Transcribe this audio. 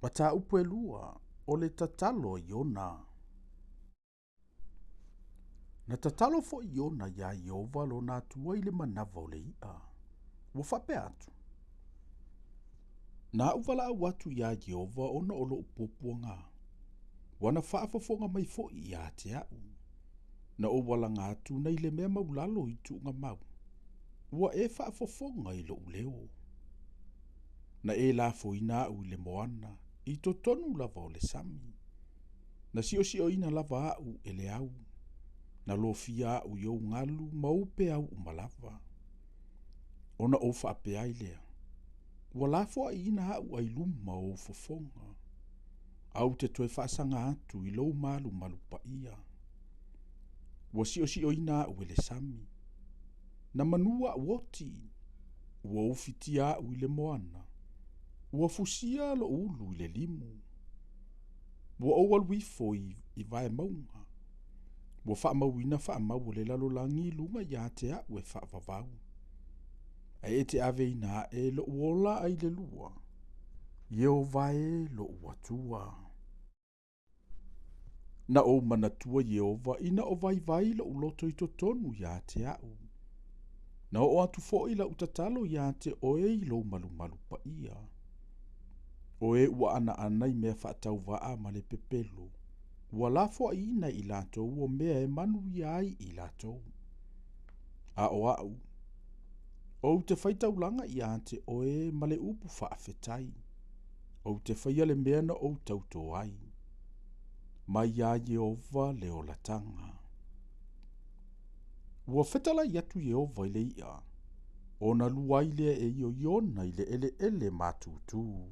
Ma tā upu e lua, o le tatalo i ona. Na tatalo fo i ona ia Iova lo nā tua i le manawa o le ia. Ua whape atu. Nā uwala au atu ia Iova ona o lo upopua ngā. Wana whaafafonga mai fo i a te au. Na o wala ngā atu nei le mea maulalo i tu ngā mau. Ua e whaafafonga i lo uleo. Na e la fo ina au i le moana. I to tonu lava o le sami. Na sio ina lava au e le au. Na lo fia au iou ngalu maupe au umalava. Ona o whaapea i lea. Ua la fo ina au ai luma o fofonga. Au te toe whaasanga atu i lou malu malupa ia. Ua sio ina au e le sami. Na manua uoti. Ua ufitia au i le moana. Ua fusia lo ulu i le limu. Ua owalu ifo i vae maunga. Ua whaamauina whaamau le lalo langi lunga ia te au e whaavavau. E te ave ina e lo uola ai le lua. Ieo vae lo uatua. Na o manatua Iova ina o vai lo uloto i totonu ia te au. Na o atu fo i la utatalo ia te oe i lo malu pa ia. Oe ua ana i mea whaatau waa ma le pepelo. Ua la fo ina i latou o mea e manu iai i latou. A o au. O te whaitaulanga ia te oe ma le upu whaafetai. O te whaia le mea na o tauto ai. Mai ia Iova le o latanga. Ua whetala i atu Iova i le ia. O na luai lea e io iona i le ele matutu.